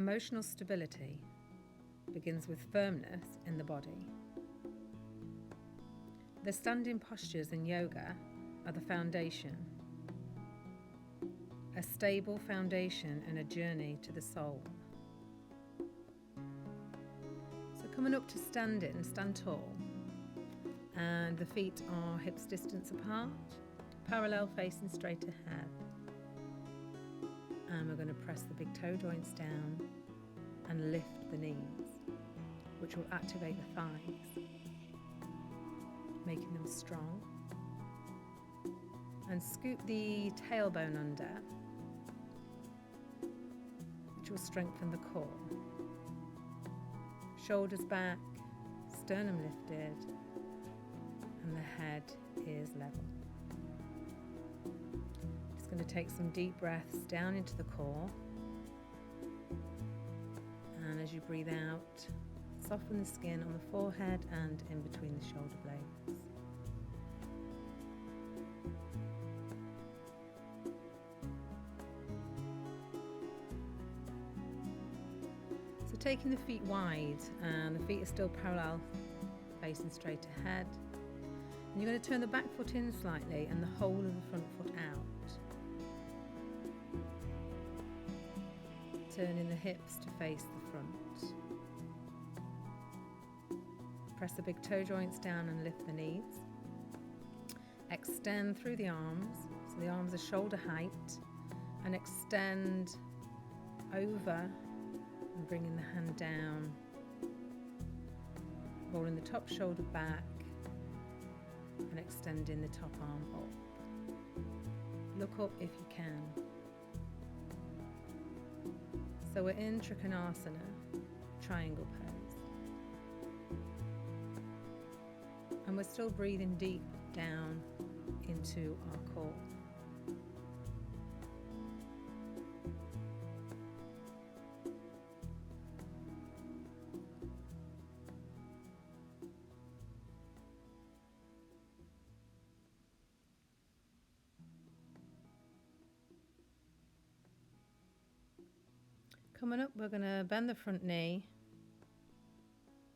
emotional stability begins with firmness in the body. The standing postures in yoga are the foundation, a stable foundation and a journey to the soul. So coming up to standing, stand tall, and the feet are hips distance apart, parallel facing straight ahead. And we're going to press the big toe joints down and lift the knees, which will activate the thighs, making them strong. And scoop the tailbone under, which will strengthen the core. Shoulders back, sternum lifted, and the head is level. Just going to take some deep breaths down into the core. And as you breathe out, soften the skin on the forehead and in between the shoulder blades. So taking the feet wide, and the feet are still parallel, facing straight ahead. And you're going to turn the back foot in slightly and the whole of the front foot out. Turning the hips to face the front. Press the big toe joints down and lift the knees. Extend through the arms, so the arms are shoulder height, and extend over and bringing the hand down, rolling the top shoulder back and extending the top arm up. Look up if you can. So we're in Trikonasana, triangle pose. And we're still breathing deep down into our core. Coming up, we're going to bend the front knee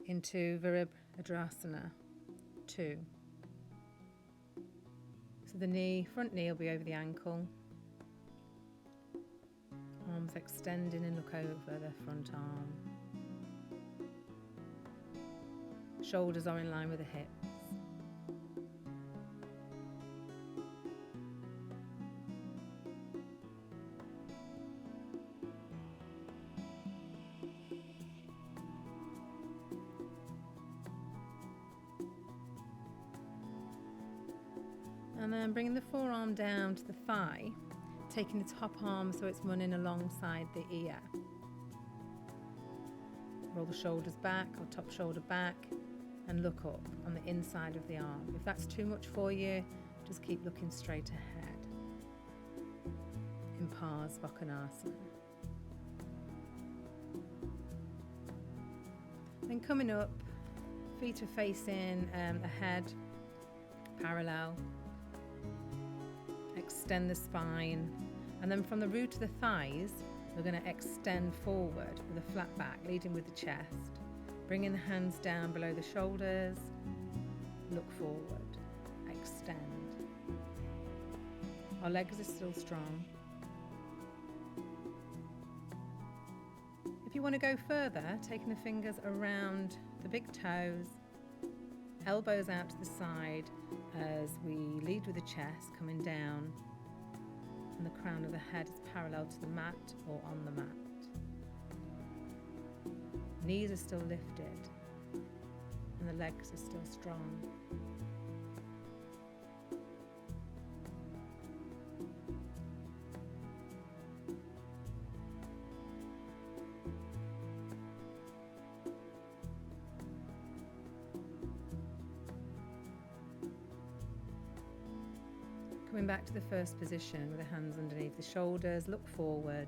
into Virabhadrasana 2. So the front knee will be over the ankle. Arms extending and look over the front arm. Shoulders are in line with the hips. And then bringing the forearm down to the thigh, taking the top arm so it's running alongside the ear. Roll the shoulders back or top shoulder back and look up on the inside of the arm. If that's too much for you, just keep looking straight ahead. In Parsvakonasana. Then coming up, feet are facing ahead, parallel. Extend the spine, and then from the root of the thighs, we're going to extend forward with a flat back, leading with the chest. Bringing the hands down below the shoulders, look forward, extend. Our legs are still strong. If you want to go further, taking the fingers around the big toes, elbows out to the side as we lead with the chest, coming down, and the crown of the head is parallel to the mat or on the mat. Knees are still lifted and the legs are still strong. Coming back to the first position with the hands underneath the shoulders, look forward.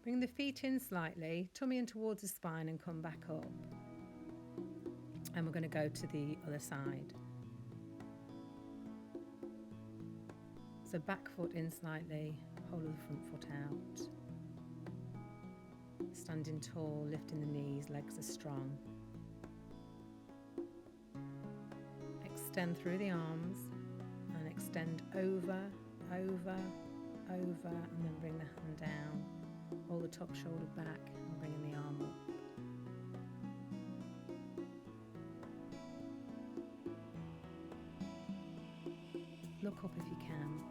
Bring the feet in slightly, tummy in towards the spine and come back up. And we're going to go to the other side. So back foot in slightly, whole of the front foot out. Standing tall, lifting the knees, legs are strong. Extend through the arms and extend over, over, over, and then bring the hand down. Roll the top shoulder back and bringing the arm up. Look up if you can.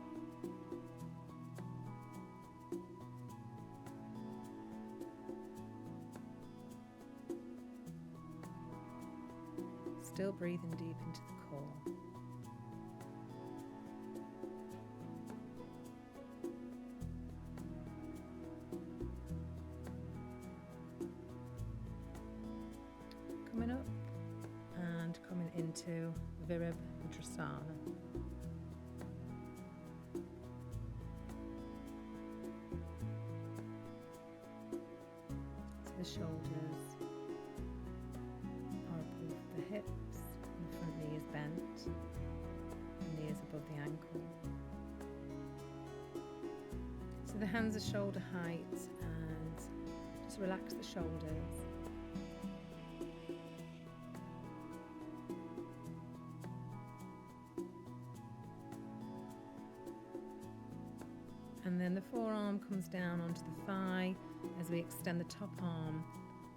Still breathing deep into the core. Coming up and coming into Virabhadrasana. So the shoulders are above the hips, and the front knee is bent, the knee is above the ankle. So the hands are shoulder height, and just relax the shoulders. And then the forearm comes down onto the thigh as we extend the top arm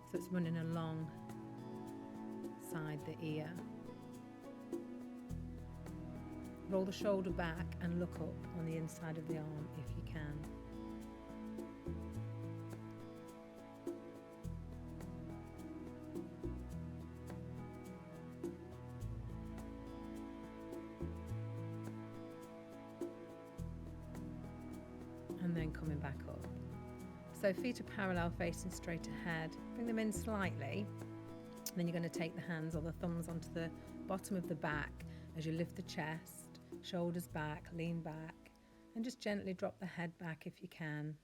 so it's running along side the ear. Roll the shoulder back and look up on the inside of the arm if you can. And then coming back up. So feet are parallel, facing straight ahead. Bring them in slightly. Then you're going to take the hands or the thumbs onto the bottom of the back as you lift the chest, shoulders back, lean back, and just gently drop the head back if you can.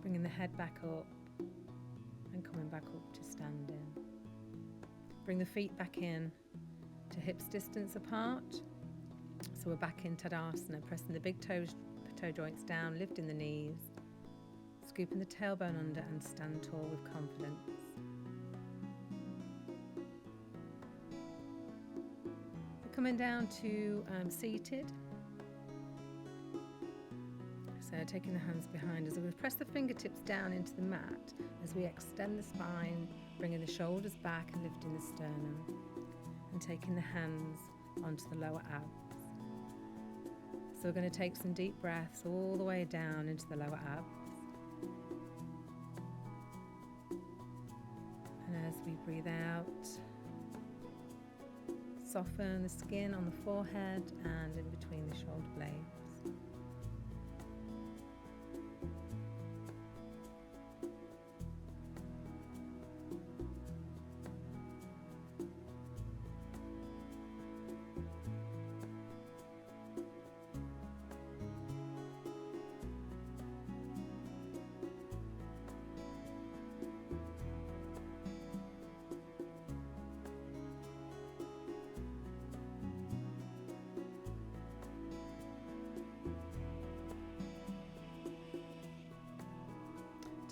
Bringing the head back up and coming back up to standing. Bring the feet back in to hips distance apart. So we're back in Tadasana, pressing the big toe joints down, lifting the knees, scooping the tailbone under and stand tall with confidence. We're coming down to seated. So taking the hands behind us, we press the fingertips down into the mat as we extend the spine, bringing the shoulders back and lifting the sternum, and taking the hands onto the lower abs. So we're going to take some deep breaths all the way down into the lower abs. And as we breathe out, soften the skin on the forehead and in between the shoulder blades.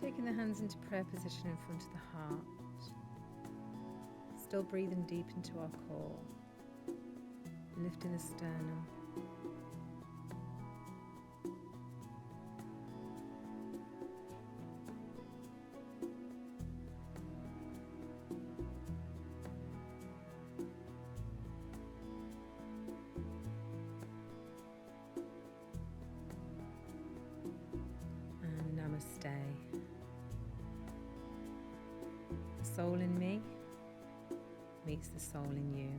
Taking the hands into prayer position in front of the heart. Still breathing deep into our core. Lifting the sternum. And namaste. The soul in me meets the soul in you.